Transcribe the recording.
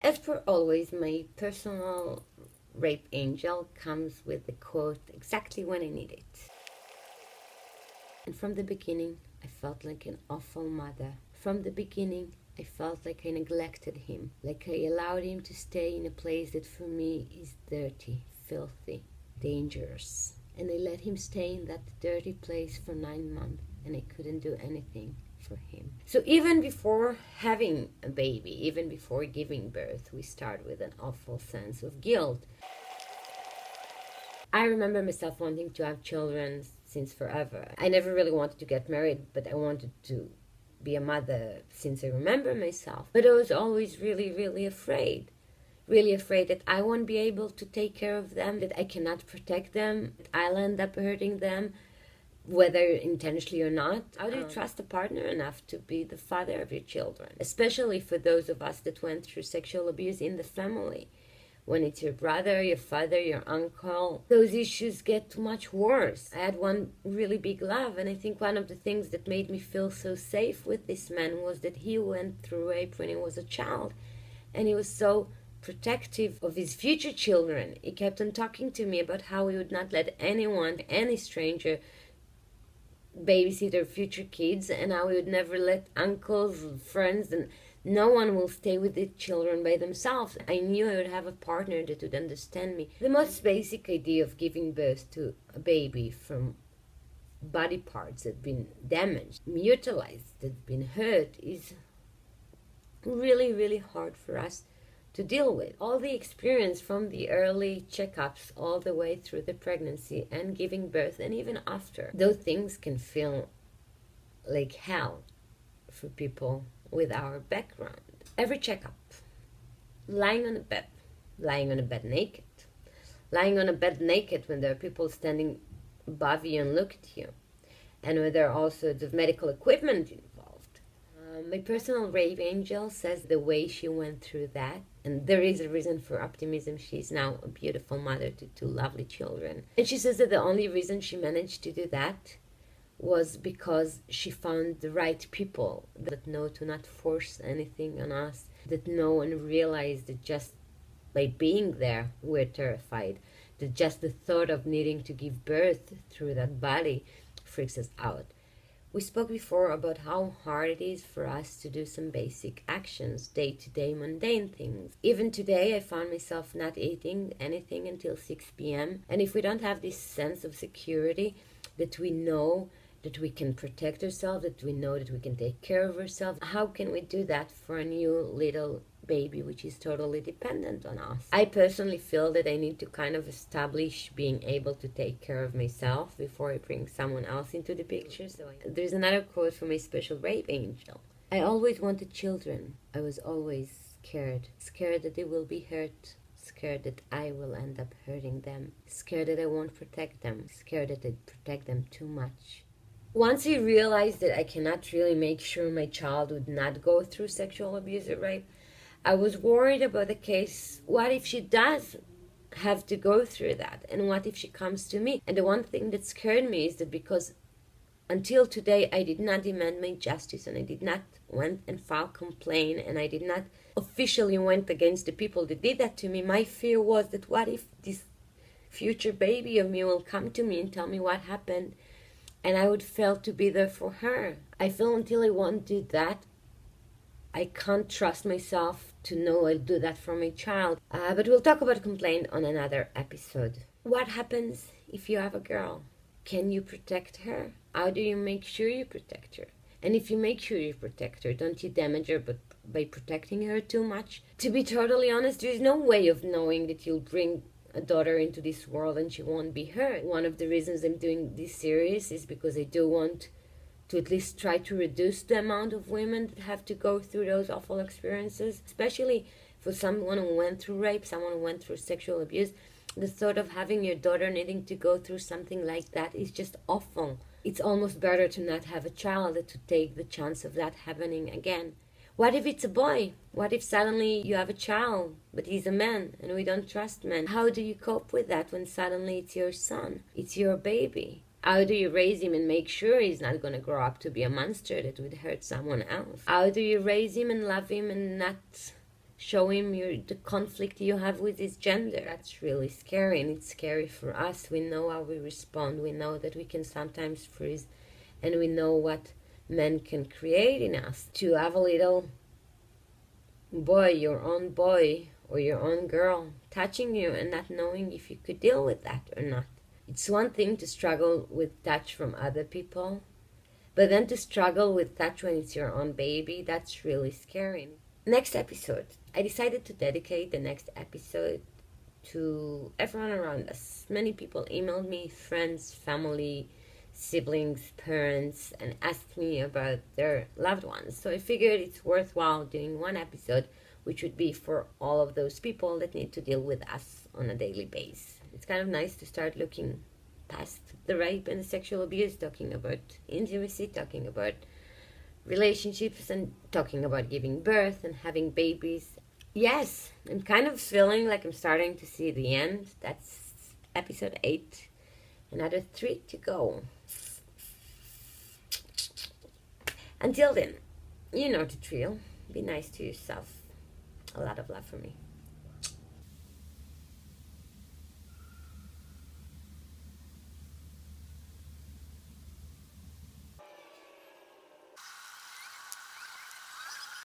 As per always, my personal rape angel comes with the quote exactly when I need it. And from the beginning, I felt like an awful mother. From the beginning, I felt like I neglected him, like I allowed him to stay in a place that for me is dirty, filthy, dangerous. And I let him stay in that dirty place for 9 months, and I couldn't do anything for him. So even before having a baby, even before giving birth, we start with an awful sense of guilt. I remember myself wanting to have children since forever. I never really wanted to get married, but I wanted to be a mother since I remember myself. But I was always really, really afraid. Really afraid that I won't be able to take care of them, that I cannot protect them, that I'll end up hurting them, whether intentionally or not. How do you trust a partner enough to be the father of your children? Especially for those of us that went through sexual abuse in the family. When it's your brother, your father, your uncle, those issues get much worse. I had one really big love, and I think one of the things that made me feel so safe with this man was that he went through rape when he was a child, and he was so protective of his future children. He kept on talking to me about how he would not let anyone, any stranger, babysit their future kids, and how he would never let uncles, friends, and no one will stay with the children by themselves. I knew I would have a partner that would understand me. The most basic idea of giving birth to a baby from body parts that have been damaged, mutilated, that have been hurt, is really, really hard for us to deal with. All the experience from the early checkups all the way through the pregnancy and giving birth and even after, those things can feel like hell for people with our background. Every checkup, lying on a bed naked, lying on a bed naked when there are people standing above you and look at you, and when there are all sorts of medical equipment involved. My personal rape angel says the way she went through that, and there is a reason for optimism. She's now a beautiful mother to 2 lovely children. And she says that the only reason she managed to do that was because she found the right people that know to not force anything on us, that know and realize that just by being there, we're terrified, that just the thought of needing to give birth through that body freaks us out. We spoke before about how hard it is for us to do some basic actions, day-to-day mundane things. Even today, I found myself not eating anything until 6 p.m. And if we don't have this sense of security, that we know that we can protect ourselves, that we know that we can take care of ourselves, how can we do that for a new little baby which is totally dependent on us? I personally feel that I need to kind of establish being able to take care of myself before I bring someone else into the picture. So there's another quote from my special rape angel. I always wanted children. I was always scared that they will be hurt, scared that I will end up hurting them, scared that I won't protect them, scared that I'd protect them too much. Once I realized that I cannot really make sure my child would not go through sexual abuse or rape, I was worried about the case. What if she does have to go through that? And what if she comes to me? And the one thing that scared me is that because until today I did not demand my justice, and I did not went and file complaint, and I did not officially went against the people that did that to me, my fear was that what if this future baby of me will come to me and tell me what happened, and I would fail to be there for her. I feel until I won't do that, I can't trust myself to know I'll do that for my child. But we'll talk about complaint on another episode. What happens if you have a girl? Can you protect her? How do you make sure you protect her? And if you make sure you protect her, don't you damage her by protecting her too much? To be totally honest, there is no way of knowing that you'll bring a daughter into this world and she won't be hurt. One of the reasons I'm doing this series is because I do want to at least try to reduce the amount of women that have to go through those awful experiences, especially for someone who went through rape, someone who went through sexual abuse. The thought of having your daughter needing to go through something like that is just awful. It's almost better to not have a child than to take the chance of that happening again. What if it's a boy? What if suddenly you have a child, but he's a man, and we don't trust men? How do you cope with that when suddenly it's your son? It's your baby. How do you raise him and make sure he's not going to grow up to be a monster that would hurt someone else? How do you raise him and love him and not show him the conflict you have with his gender. That's really scary, and it's scary for us. We know how we respond. We know that we can sometimes freeze, and we know what men can create in us. To have a little boy or your own girl touching you and not knowing if you could deal with that or not. It's one thing to struggle with touch from other people, but then to struggle with touch when it's your own baby, that's really scary. Next episode. I decided to dedicate the next episode to everyone around us. Many people emailed me, friends, family, siblings, parents, and asked me about their loved ones. So I figured it's worthwhile doing one episode which would be for all of those people that need to deal with us on a daily basis. It's kind of nice to start looking past the rape and the sexual abuse, talking about intimacy, talking about relationships, and talking about giving birth and having babies. Yes, I'm kind of feeling like I'm starting to see the end. That's episode 8. Another 3 to go. Until then, you know the drill. Be nice to yourself. A lot of love for me.